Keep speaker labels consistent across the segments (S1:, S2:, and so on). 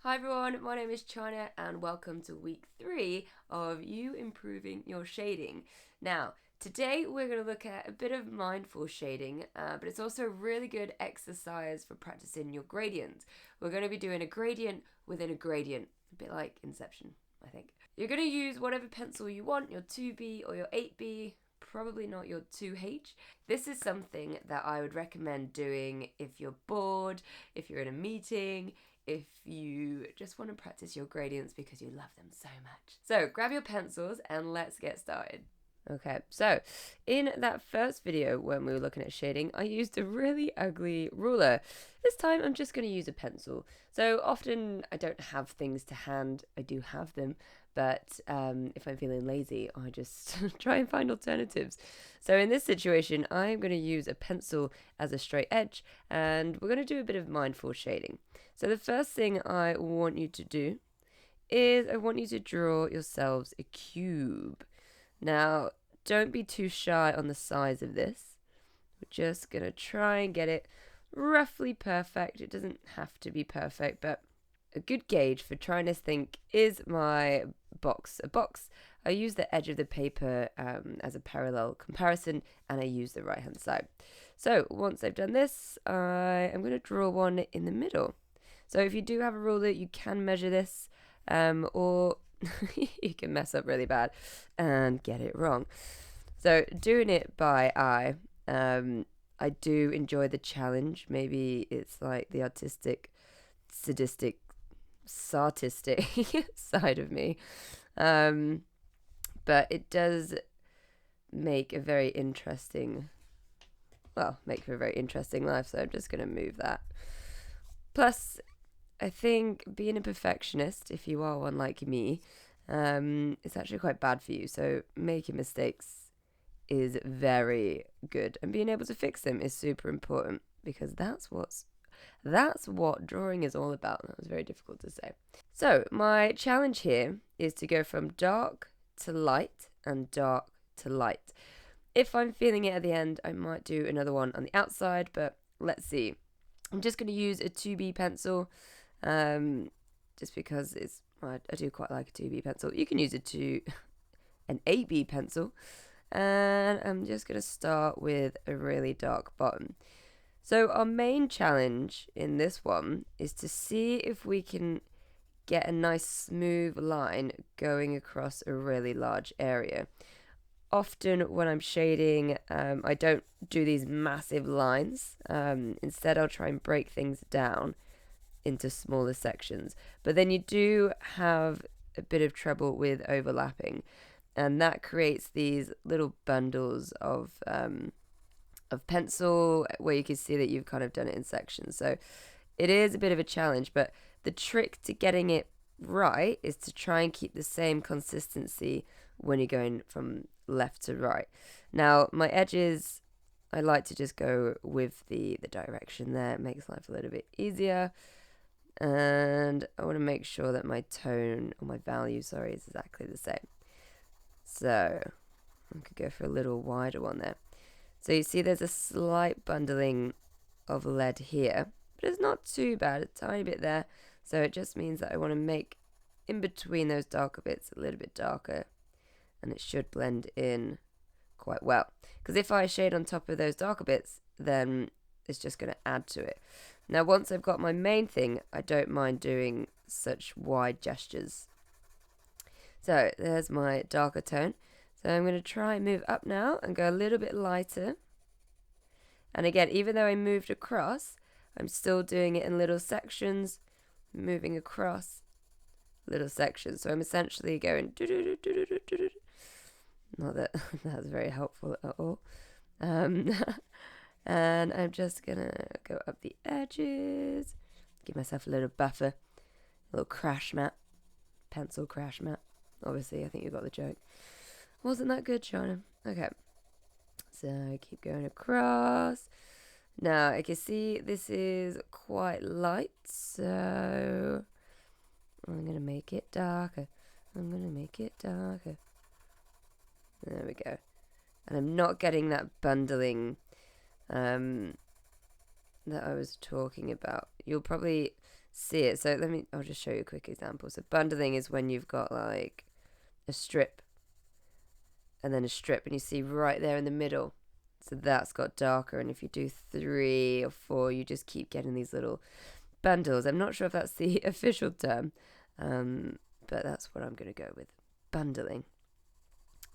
S1: Hi everyone, my name is China and welcome to week 3 of you improving your shading. Now, today we're going to look at a bit of mindful shading, but it's also a really good exercise for practicing your gradients. We're going to be doing a gradient within a gradient, a bit like Inception, I think. You're going to use whatever pencil you want, your 2B or your 8B, probably not your 2H. This is something that I would recommend doing if you're bored, if you're in a meeting, if you just want to practice your gradients because you love them so much. So grab your pencils and let's get started. Okay, so in that first video when we were looking at shading, I used a really ugly ruler. This time I'm just going to use a pencil. So often I don't have things to hand, I do have them, but if I'm feeling lazy, I just try and find alternatives. So in this situation, I'm going to use a pencil as a straight edge, and we're going to do a bit of mindful shading. So the first thing I want you to do is I want you to draw yourselves a cube. Now, don't be too shy on the size of this. We're just going to try and get it roughly perfect. It doesn't have to be perfect, but a good gauge for trying to think, is my box a box? I use the edge of the paper as a parallel comparison, and I use the right hand side. So once I've done this, I am going to draw one in the middle. So if you do have a ruler, you can measure this, or you can mess up really bad and get it wrong. So doing it by eye, I do enjoy the challenge. Maybe it's like the artistic, sadistic, sartistic side of me. But it does make a very interesting, make for a very interesting life. So I'm just going to move that. Plus, I think being a perfectionist, if you are one like me, it's actually quite bad for you. So making mistakes is very good, and being able to fix them is super important, because that's what drawing is all about. That was very difficult to say. So my challenge here is to go from dark to light and dark to light. If I'm feeling it at the end, I might do another one on the outside, but let's see. I'm just going to use a 2B pencil, just because I do quite like a 2B pencil. You can use an 8B pencil, and I'm just going to start with a really dark bottom. So our main challenge in this one is to see if we can get a nice smooth line going across a really large area. Often when I'm shading, I don't do these massive lines. Instead, I'll try and break things down into smaller sections. But then you do have a bit of trouble with overlapping, and that creates these little bundles of pencil where you can see that you've kind of done it in sections. So it is a bit of a challenge, but the trick to getting it right is to try and keep the same consistency when you're going from left to right. Now, my edges, I like to just go with the direction there. It makes life a little bit easier. And I want to make sure that my tone, or my value, is exactly the same. So I could go for a little wider one there. So you see there's a slight bundling of lead here, but it's not too bad, a tiny bit there. So it just means that I want to make in between those darker bits a little bit darker, and it should blend in quite well. Because if I shade on top of those darker bits, then it's just going to add to it. Now, once I've got my main thing, I don't mind doing such wide gestures. So there's my darker tone. So I'm going to try and move up now and go a little bit lighter. And again, even though I moved across, I'm still doing it in little sections, moving across little sections. So I'm essentially going not that that's very helpful at all. And I'm just gonna go up the edges, give myself a little buffer, a little crash mat, pencil crash mat. Obviously, I think you got the joke. Wasn't that good, Shana? Okay. So keep going across. Now I can see this is quite light, so I'm gonna make it darker. There we go. And I'm not getting that bundling that I was talking about. You'll probably see it. So I'll just show you a quick example. So bundling is when you've got like a strip and then a strip, and you see right there in the middle. So that's got darker, and if you do 3 or 4, you just keep getting these little bundles. I'm not sure if that's the official term, but that's what I'm going to go with. Bundling.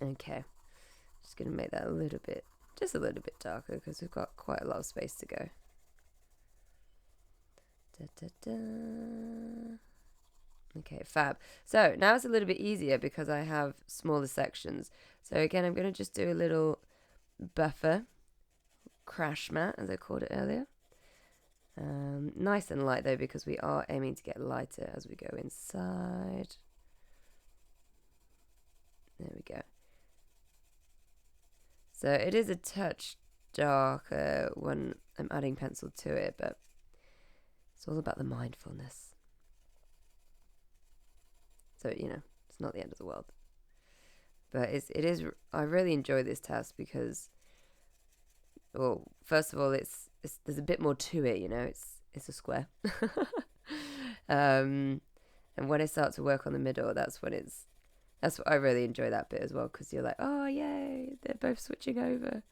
S1: Okay. Just going to make that just a little bit darker, because we've got quite a lot of space to go. Da, da, da. Okay, fab. So now it's a little bit easier because I have smaller sections. So again, I'm going to just do a little buffer, crash mat, as I called it earlier. Nice and light though, because we are aiming to get lighter as we go inside. There we go. So it is a touch darker when I'm adding pencil to it, but it's all about the mindfulness. So, it's not the end of the world. But I really enjoy this task because, well, first of all, there's a bit more to it, it's a square. And when I start to work on the middle, that's what I really enjoy that bit as well, because you're like, oh, yay, they're both switching over.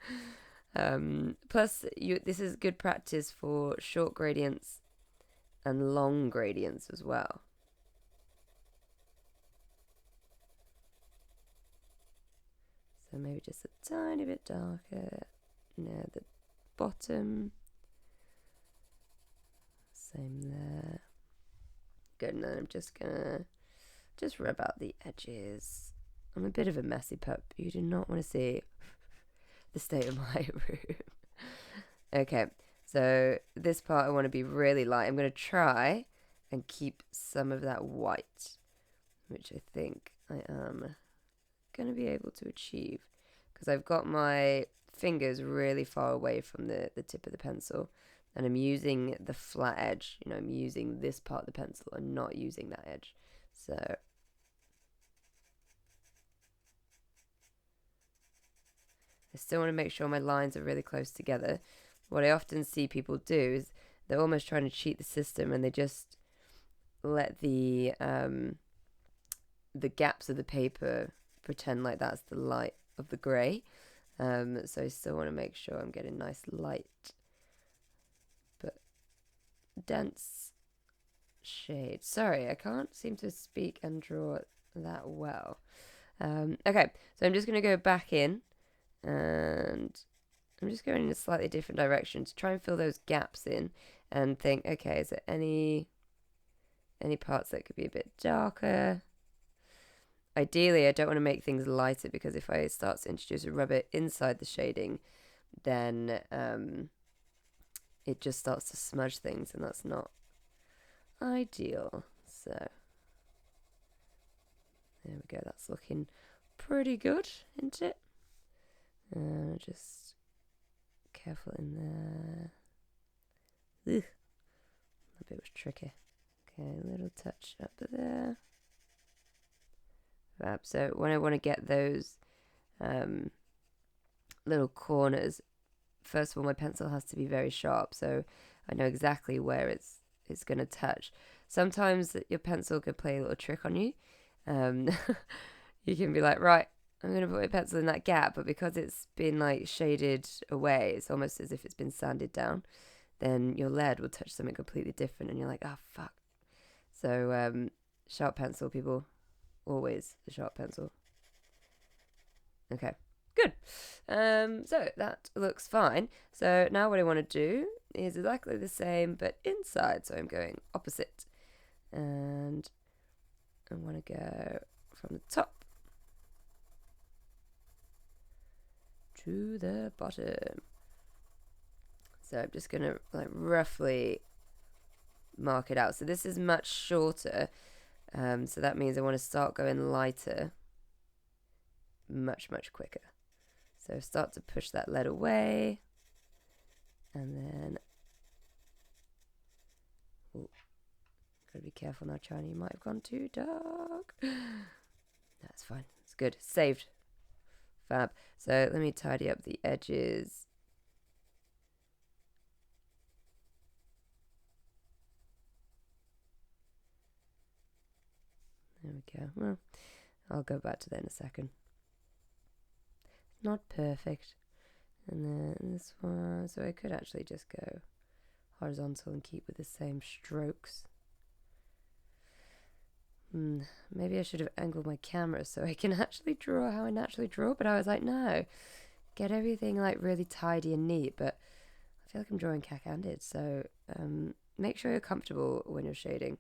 S1: Plus, this is good practice for short gradients and long gradients as well. So maybe just a tiny bit darker near the bottom. Same there. Good, and then I'm just gonna rub out the edges. I'm a bit of a messy pup. You do not want to see the state of my room. Okay, so this part I want to be really light. I'm going to try and keep some of that white, which I think I am going to be able to achieve, because I've got my fingers really far away from the tip of the pencil, and I'm using the flat edge. I'm using this part of the pencil and not using that edge. So I still want to make sure my lines are really close together. What I often see people do is they're almost trying to cheat the system, and they just let the gaps of the paper pretend like that's the light of the grey. So I still want to make sure I'm getting nice light but dense shade. Sorry, I can't seem to speak and draw that well. Okay, so I'm just going to go back in, and I'm just going in a slightly different direction to try and fill those gaps in and think, okay, is there any parts that could be a bit darker? Ideally, I don't want to make things lighter, because if I start to introduce a rubber inside the shading, then it just starts to smudge things, and that's not ideal. So there we go. That's looking pretty good, isn't it? Just careful in there. Ugh. That bit was tricky. Okay, a little touch up there. So when I want to get those little corners, first of all, my pencil has to be very sharp, so I know exactly where it's going to touch. Sometimes your pencil could play a little trick on you. You can be like, right, I'm going to put my pencil in that gap, but because it's been like shaded away, it's almost as if it's been sanded down, then your lead will touch something completely different, and you're like, oh, fuck. So sharp pencil, people. Always the sharp pencil. Okay, good. So that looks fine. So now what I want to do is exactly the same, but inside. So I'm going opposite, and I want to go from the top to the bottom. So I'm just gonna like roughly mark it out. So this is much shorter. So that means I want to start going lighter much, much quicker. So start to push that lead away, and then gotta be careful now, China. You might have gone too dark. That's fine. It's good. Saved. Fab. So let me tidy up the edges. we go. Well, I'll go back to that in a second. Not perfect. And then this one, so I could actually just go horizontal and keep with the same strokes. Maybe I should have angled my camera so I can actually draw how I naturally draw, but I was like, no, get everything like really tidy and neat, but I feel like I'm drawing cack-handed, so make sure you're comfortable when you're shading,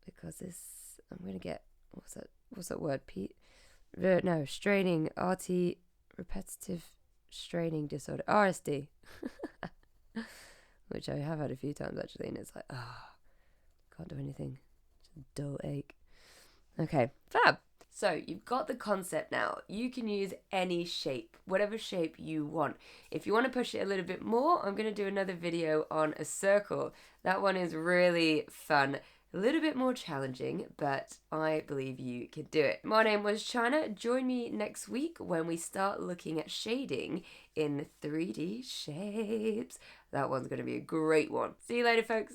S1: because this, I'm going to get, what's that word, straining, repetitive straining disorder, RSD, which I have had a few times actually, and it's like, can't do anything, just a dull ache. Okay, fab. So you've got the concept now. You can use any shape, whatever shape you want. If you want to push it a little bit more, I'm going to do another video on a circle. That one is really fun, a little bit more challenging, but I believe you can do it. My name was China. Join me next week when we start looking at shading in 3D shapes. That one's going to be a great one. See you later, folks.